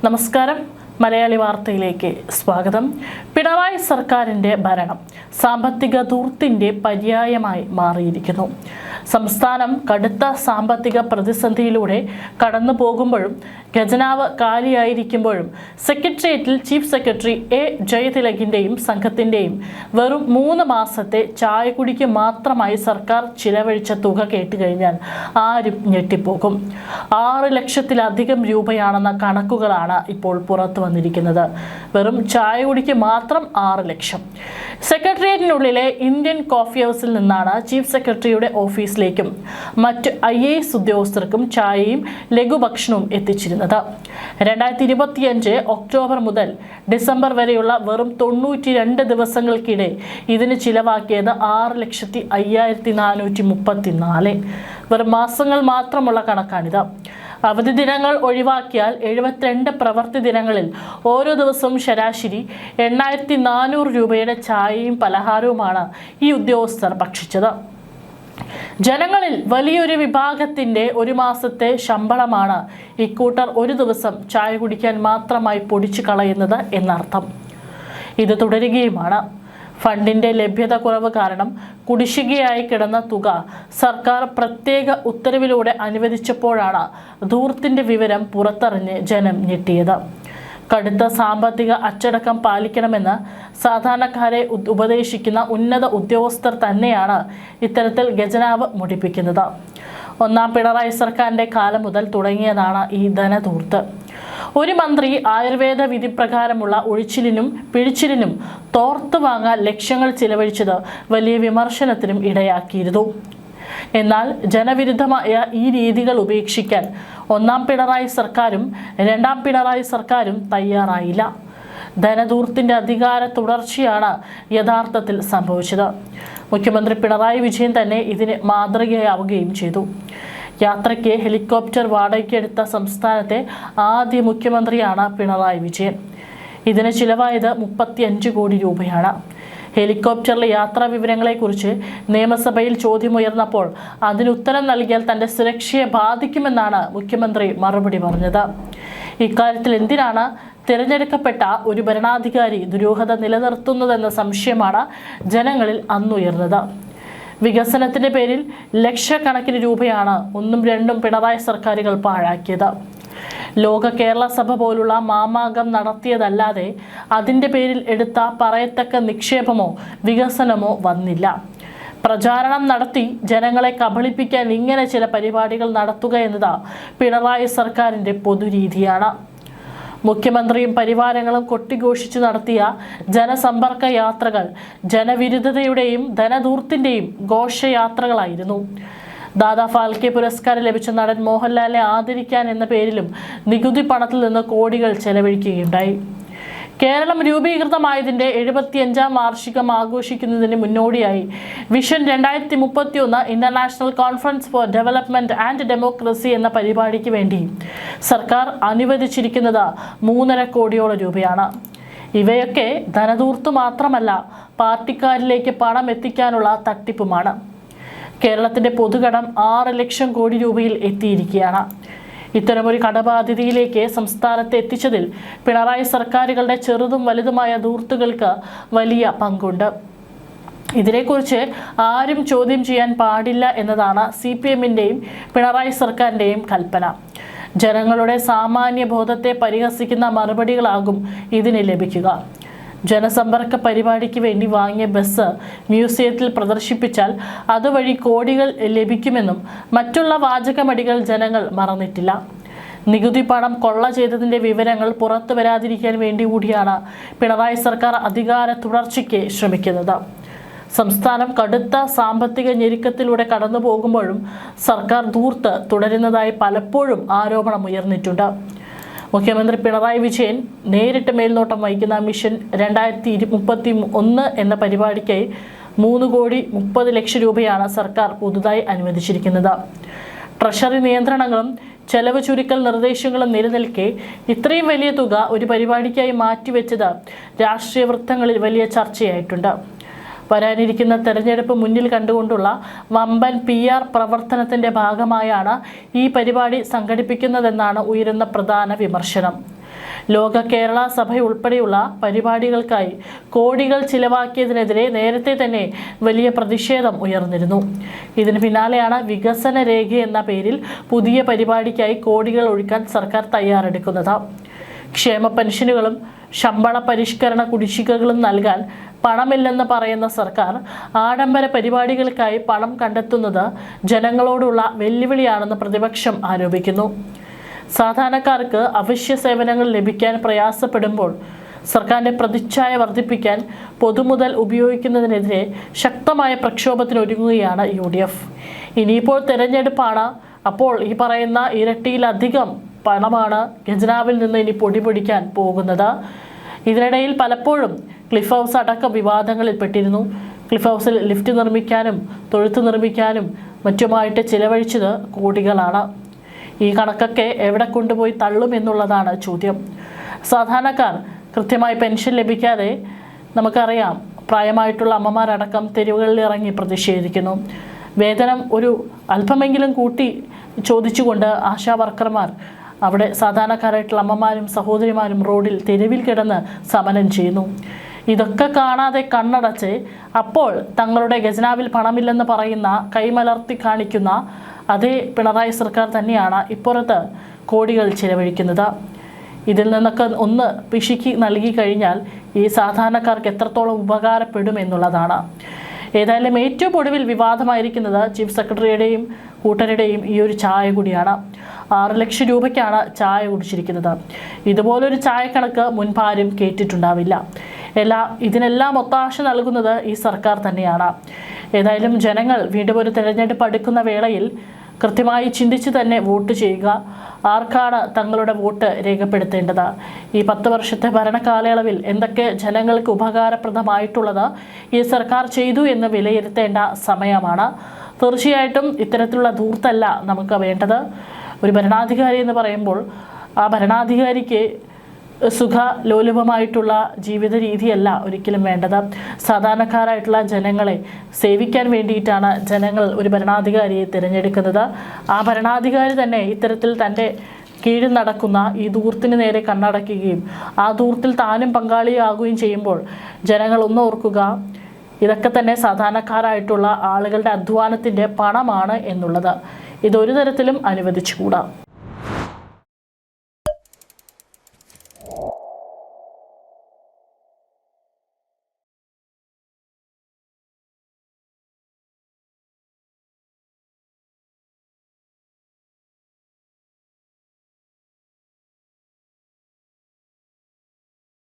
നമസ്കാരം. മലയാളി വാർത്തയിലേക്ക് സ്വാഗതം. പിണറായി സർക്കാരിൻ്റെ ഭരണം സാമ്പത്തിക ധൂർത്തിൻ്റെ പര്യായമായി മാറിയിരിക്കുന്നു. സംസ്ഥാനം കടുത്ത സാമ്പത്തിക പ്രതിസന്ധിയിലൂടെ കടന്നു പോകുമ്പോഴും ഖജനാവ് കാലിയായിരിക്കുമ്പോഴും സെക്രട്ടേറിയറ്റിൽ ചീഫ് സെക്രട്ടറി എ ജയതിലകിൻ്റെയും സംഘത്തിൻ്റെയും വെറും 3 മാസത്തെ ചായകുടിക്ക് മാത്രമായി സർക്കാർ ചിലവഴിച്ച തുക കേട്ടുകഴിഞ്ഞാൽ ആരും ഞെട്ടിപ്പോകും. 6 ലക്ഷത്തിലധികം രൂപയാണെന്ന കണക്കുകളാണ് ഇപ്പോൾ പുറത്തു വന്നിരിക്കുന്നത്. വെറും ചായകുടിക്ക് മാത്രം 6 ലക്ഷം. സെക്രട്ടേറിയറ്റിനുള്ളിലെ ഇന്ത്യൻ കോഫി ഹൗസിൽ നിന്നാണ് ചീഫ് സെക്രട്ടറിയുടെ ഓഫീസിലേക്കും മറ്റ് IAS ഉദ്യോഗസ്ഥർക്കും ചായയും ലഘുഭക്ഷണവും എത്തിച്ചിരുന്നത്. 2025 ഒക്ടോബർ മുതൽ ഡിസംബർ വരെയുള്ള വെറും 92 ദിവസങ്ങൾക്കിടെ ഇതിന് ചിലവാക്കിയത് 6,05,434. വെറും മാസങ്ങൾ മാത്രമുള്ള കണക്കാണിത്. അവധി ദിനങ്ങൾ ഒഴിവാക്കിയാൽ 72 പ്രവൃത്തി ദിനങ്ങളിൽ ഓരോ ദിവസവും ശരാശരി 8,400 രൂപയുടെ ചായയും പലഹാരവുമാണ് ഈ ഉദ്യോഗസ്ഥർ ഭക്ഷിച്ചത്. ജനങ്ങളിൽ വലിയൊരു വിഭാഗത്തിൻ്റെ ഒരു മാസത്തെ ശമ്പളമാണ് ഇക്കൂട്ടർ ഒരു ദിവസം ചായ കുടിക്കാൻ മാത്രമായി പൊടിച്ചു കളയുന്നത് എന്നർത്ഥം. ഇത് തുടരുകയുമാണ്. ഫണ്ടിൻ്റെ ലഭ്യത കുറവ് കാരണം കുടിശ്ശികയായി കിടന്ന തുക സർക്കാർ പ്രത്യേക ഉത്തരവിലൂടെ അനുവദിച്ചപ്പോഴാണ് ധൂർത്തിൻ്റെ വിവരം പുറത്തറിഞ്ഞ് ജനം ഞെട്ടിയത്. കടുത്ത സാമ്പത്തിക അച്ചടക്കം പാലിക്കണമെന്ന് സാധാരണക്കാരെ ഉപദേശിക്കുന്ന ഉന്നത ഉദ്യോഗസ്ഥർ തന്നെയാണ് ഇത്തരത്തിൽ ഖജനാവ് മുടിപ്പിക്കുന്നത്. 1ാം പിണറായി സർക്കാരിൻ്റെ കാലം മുതൽ തുടങ്ങിയതാണ് ഈ ധനധൂർത്ത്. ഒരു മന്ത്രി ആയുർവേദ വിധി പ്രകാരമുള്ള ഒഴിച്ചിലിനും പിഴിച്ചിലിനും തോർത്തു വാങ്ങാൻ ലക്ഷങ്ങൾ ചിലവഴിച്ചത് വലിയ വിമർശനത്തിനും ഇടയാക്കിയിരുന്നു. എന്നാൽ ജനവിരുദ്ധമായ ഈ രീതികൾ ഉപേക്ഷിക്കാൻ 1ാം പിണറായി സർക്കാരും 2ാം പിണറായി സർക്കാരും തയ്യാറായില്ല. ധനധൂർത്തിൻ്റെ അധികാര തുടർച്ചയാണ് യഥാർത്ഥത്തിൽ സംഭവിച്ചത്. മുഖ്യമന്ത്രി പിണറായി വിജയൻ തന്നെ ഇതിന് മാതൃകയാവുകയും ചെയ്തു. യാത്രയ്ക്ക് ഹെലികോപ്റ്റർ വാടകയ്ക്കെടുത്ത സംസ്ഥാനത്തെ ആദ്യ മുഖ്യമന്ത്രിയാണ് പിണറായി വിജയൻ. ഇതിന് ചിലവായത് 35 കോടി രൂപയാണ്. ഹെലികോപ്റ്ററിലെ യാത്രാ വിവരങ്ങളെക്കുറിച്ച് നിയമസഭയിൽ ചോദ്യമുയർന്നപ്പോൾ അതിനുത്തരം നൽകിയാൽ തൻ്റെ സുരക്ഷയെ ബാധിക്കുമെന്നാണ് മുഖ്യമന്ത്രി മറുപടി പറഞ്ഞത്. ഇക്കാര്യത്തിൽ എന്തിനാണ് തിരഞ്ഞെടുക്കപ്പെട്ട ഒരു ഭരണാധികാരി ദുരൂഹത നിലനിർത്തുന്നതെന്ന സംശയമാണ് ജനങ്ങളിൽ അന്നുയർന്നത്. വികസനത്തിൻ്റെ പേരിൽ ലക്ഷക്കണക്കിന് രൂപയാണ് 1ഉം 2ഉം പിണറായി സർക്കാരുകൾ പാഴാക്കിയത്. ലോക കേരള സഭ പോലുള്ള മാമാങ്കം നടത്തിയതല്ലാതെ അതിൻ്റെ പേരിൽ എടുത്ത പറയത്തക്ക നിക്ഷേപമോ വികസനമോ വന്നില്ല. പ്രചാരണം നടത്തി ജനങ്ങളെ കബളിപ്പിക്കാൻ ഇങ്ങനെ ചില പരിപാടികൾ നടത്തുക എന്നത് പിണറായി സർക്കാരിൻ്റെ പൊതുരീതിയാണ്. മുഖ്യമന്ത്രിയും പരിവാരങ്ങളും കൊട്ടിഘോഷിച്ചു നടത്തിയ ജനസമ്പർക്ക യാത്രകൾ ജനവിരുദ്ധതയുടെയും ധനധൂർത്തിൻ്റെയും ഘോഷയാത്രകളായിരുന്നു. ദാദാ ഫാൽക്കെ പുരസ്കാരം ലഭിച്ച നടൻ മോഹൻലാലിനെ ആദരിക്കാൻ എന്ന പേരിലും നികുതി പണത്തിൽ നിന്ന് കോടികൾ ചെലവഴിക്കുകയുണ്ടായി. കേരളം രൂപീകൃതമായതിൻ്റെ 75ാം വാർഷികം ആഘോഷിക്കുന്നതിന് മുന്നോടിയായി vision 2031 international conference for development and democracy എന്ന പരിപാടിക്ക് വേണ്ടി സർക്കാർ അനുവദിച്ചിരിക്കുന്നത് 3.5 കോടിയോളം രൂപയാണ്. ഇവയൊക്കെ ധനധൂർത്ത് മാത്രമല്ല, പാർട്ടിക്കാരിലേക്ക് പണം എത്തിക്കാനുള്ള തട്ടിപ്പുമാണ്. കേരളത്തിൻ്റെ പൊതുകടം 6 ലക്ഷം കോടി രൂപയിൽ എത്തിയിരിക്കുകയാണ്. ഇത്തരമൊരു കടബാധ്യതയിലേക്ക് സംസ്ഥാനത്തെ എത്തിച്ചതിൽ പിണറായി സർക്കാരുകളുടെ ചെറുതും വലുതുമായ ധൂർത്തുകൾക്ക് വലിയ പങ്കുണ്ട്. ഇതിനെക്കുറിച്ച് ആരും ചോദ്യം ചെയ്യാൻ പാടില്ല എന്നതാണ് CPMൻ്റെയും പിണറായി സർക്കാരിൻ്റെയും കൽപ്പന. ജനങ്ങളുടെ സാമാന്യ ബോധത്തെ പരിഹസിക്കുന്ന മറുപടികളാകും ഇതിന് ലഭിക്കുക. ജനസമ്പർക്ക പരിപാടിക്ക് വേണ്ടി വാങ്ങിയ ബസ് മ്യൂസിയത്തിൽ പ്രദർശിപ്പിച്ചാൽ അതുവഴി കോടികൾ ലഭിക്കുമെന്നും മറ്റുള്ള വാചകമടികൾ ജനങ്ങൾ മറന്നിട്ടില്ല. നികുതി പണം കൊള്ള ചെയ്തതിൻ്റെ വിവരങ്ങൾ പുറത്തു വരാതിരിക്കാൻ വേണ്ടി കൂടിയാണ് പിണറായി സർക്കാർ അധികാര തുടർച്ചയ്ക്ക് ശ്രമിക്കുന്നത്. സംസ്ഥാനം കടുത്ത സാമ്പത്തിക ഞെരുക്കത്തിലൂടെ കടന്നു പോകുമ്പോഴും സർക്കാർ ധൂർത്ത് തുടരുന്നതായി പലപ്പോഴും ആരോപണം ഉയർന്നിട്ടുണ്ട്. മുഖ്യമന്ത്രി പിണറായി വിജയൻ നേരിട്ട് മേൽനോട്ടം വഹിക്കുന്ന മിഷൻ 2031 എന്ന പരിപാടിക്കായി 3,30 ലക്ഷം രൂപയാണ് സർക്കാർ പുതുതായി അനുവദിച്ചിരിക്കുന്നത്. ട്രഷറി നിയന്ത്രണങ്ങളും ചെലവ് ചുരുക്കൽ നിർദ്ദേശങ്ങളും നിലനിൽക്കെ ഇത്രയും വലിയ തുക ഒരു പരിപാടിക്കായി മാറ്റിവെച്ചത് രാഷ്ട്രീയ വൃത്തങ്ങളിൽ വലിയ ചർച്ചയായിട്ടുണ്ട്. വരാനിരിക്കുന്ന തെരഞ്ഞെടുപ്പ് മുന്നിൽ കണ്ടുകൊണ്ടുള്ള വമ്പൻ PR പ്രവർത്തനത്തിന്റെ ഭാഗമായാണ് ഈ പരിപാടി സംഘടിപ്പിക്കുന്നതെന്നാണ് ഉയരുന്ന പ്രധാന വിമർശനം. ലോക കേരള സഭ ഉൾപ്പെടെയുള്ള പരിപാടികൾക്കായി കോടികൾ ചിലവാക്കിയതിനെതിരെ നേരത്തെ തന്നെ വലിയ പ്രതിഷേധം ഉയർന്നിരുന്നു. ഇതിന് പിന്നാലെയാണ് വികസന രേഖ എന്ന പേരിൽ പുതിയ പരിപാടിക്കായി കോടികൾ ഒഴുക്കാൻ സർക്കാർ തയ്യാറെടുക്കുന്നത്. ക്ഷേമ പെൻഷനുകളും ശമ്പള പരിഷ്കരണ കുടിശ്ശികകളും നൽകാൻ പണമില്ലെന്ന് പറയുന്ന സർക്കാർ ആഡംബര പരിപാടികൾക്കായി പണം കണ്ടെത്തുന്നത് ജനങ്ങളോടുള്ള വെല്ലുവിളിയാണെന്ന് പ്രതിപക്ഷം ആരോപിക്കുന്നു. സാധാരണക്കാർക്ക് അവശ്യ സേവനങ്ങൾ ലഭിക്കാൻ പ്രയാസപ്പെടുമ്പോൾ സർക്കാരിൻ്റെ പ്രതിച്ഛായ വർദ്ധിപ്പിക്കാൻ പൊതുമുതൽ ഉപയോഗിക്കുന്നതിനെതിരെ ശക്തമായ പ്രക്ഷോഭത്തിനൊരുങ്ങുകയാണ് UDF. ഇനിയിപ്പോൾ തെരഞ്ഞെടുപ്പാണ്. അപ്പോൾ ഈ പറയുന്ന ഇരട്ടിയിലധികം പണമാണ് ഖജനാവിൽ നിന്ന് ഇനി പൊടിപൊടിക്കാൻ പോകുന്നത്. ഇതിനിടയിൽ പലപ്പോഴും ക്ലിഫ് ഹൗസ് അടക്കം വിവാദങ്ങളിൽ പെട്ടിരുന്നു. ക്ലിഫ് ഹൗസിൽ ലിഫ്റ്റ് നിർമ്മിക്കാനും തൊഴുത്ത് നിർമ്മിക്കാനും മറ്റുമായിട്ട് ചിലവഴിച്ചത് കോടികളാണ്. ഈ കണക്കൊക്കെ എവിടെ കൊണ്ടുപോയി തള്ളും എന്നുള്ളതാണ് ചോദ്യം. സാധാരണക്കാർ കൃത്യമായി പെൻഷൻ ലഭിക്കാതെ നമുക്കറിയാം പ്രായമായിട്ടുള്ള അമ്മമാരടക്കം തെരുവുകളിൽ ഇറങ്ങി പ്രതിഷേധിക്കുന്നു. വേതനം ഒരു അല്പമെങ്കിലും കൂട്ടി ചോദിച്ചുകൊണ്ട് ആശാ വർക്കർമാർ അവിടെ സാധാരണക്കാരായിട്ടുള്ള അമ്മമാരും സഹോദരിമാരും റോഡിൽ തെരുവിൽ കിടന്ന് സമരം ചെയ്യുന്നു. ഇതൊക്കെ കാണാതെ കണ്ണടച്ച് അപ്പോൾ തങ്ങളുടെ ഖജനാവിൽ പണമില്ലെന്ന് പറയുന്ന കൈമലർത്തി കാണിക്കുന്ന അതേ പിണറായി സർക്കാർ തന്നെയാണ് ഇപ്പുറത്ത് കോടികൾ ചിലവഴിക്കുന്നത്. ഇതിൽ നിന്നൊക്കെ ഒന്ന് പിശുക്കി നൽകി കഴിഞ്ഞാൽ ഈ സാധാരണക്കാർക്ക് എത്രത്തോളം ഉപകാരപ്പെടും എന്നുള്ളതാണ്. ഏതായാലും ഏറ്റവും ഒടുവിൽ വിവാദമായിരിക്കുന്നത് ചീഫ് സെക്രട്ടറിയുടെയും കൂട്ടരുടെയും ഈ ഒരു ചായ കൂടിയാണ്. 6 ലക്ഷം രൂപയ്ക്കാണ് ചായ കുടിച്ചിരിക്കുന്നത്. ഇതുപോലൊരു ചായക്കണക്ക് മുൻപാരും കേട്ടിട്ടുണ്ടാവില്ല. ഇതിനെല്ലാം ഒത്താശ നൽകുന്നത് ഈ സർക്കാർ തന്നെയാണ്. ഏതായാലും ജനങ്ങൾ വീണ്ടും ഒരു തെരഞ്ഞെടുപ്പ് അടുക്കുന്ന വേളയിൽ കൃത്യമായി ചിന്തിച്ച് തന്നെ വോട്ട് ചെയ്യുക. ആർക്കാണ് തങ്ങളുടെ വോട്ട് രേഖപ്പെടുത്തേണ്ടത്? ഈ 10 വർഷത്തെ ഭരണകാലയളവിൽ എന്തൊക്കെ ജനങ്ങൾക്ക് ഉപകാരപ്രദമായിട്ടുള്ളത് ഈ സർക്കാർ ചെയ്തു എന്ന് വിലയിരുത്തേണ്ട സമയമാണ്. തീർച്ചയായിട്ടും ഇത്തരത്തിലുള്ള ധൂർത്തല്ല നമുക്ക് വേണ്ടത്. ഒരു ഭരണാധികാരി എന്ന് പറയുമ്പോൾ ആ ഭരണാധികാരിക്ക് സുഖലോലുപമായിട്ടുള്ള ജീവിത രീതിയല്ല ഒരിക്കലും വേണ്ടത്. സാധാരണക്കാരായിട്ടുള്ള ജനങ്ങളെ സേവിക്കാൻ വേണ്ടിയിട്ടാണ് ജനങ്ങൾ ഒരു ഭരണാധികാരിയെ തിരഞ്ഞെടുക്കുന്നത്. ആ ഭരണാധികാരി തന്നെ ഇത്തരത്തിൽ തൻ്റെ കീഴിൽ നടക്കുന്ന ഈ ധൂർത്തിന് നേരെ കണ്ണടയ്ക്കുകയും ആ ധൂർത്തിൽ താനും പങ്കാളിയാകുകയും ചെയ്യുമ്പോൾ ജനങ്ങൾ ഒന്നോർക്കുക, ഇതൊക്കെ തന്നെ സാധാരണക്കാരായിട്ടുള്ള ആളുകളുടെ അധ്വാനത്തിൻ്റെ പണമാണ് എന്നുള്ളത്. ഇതൊരു തരത്തിലും അനുവദിച്ചുകൂടാ.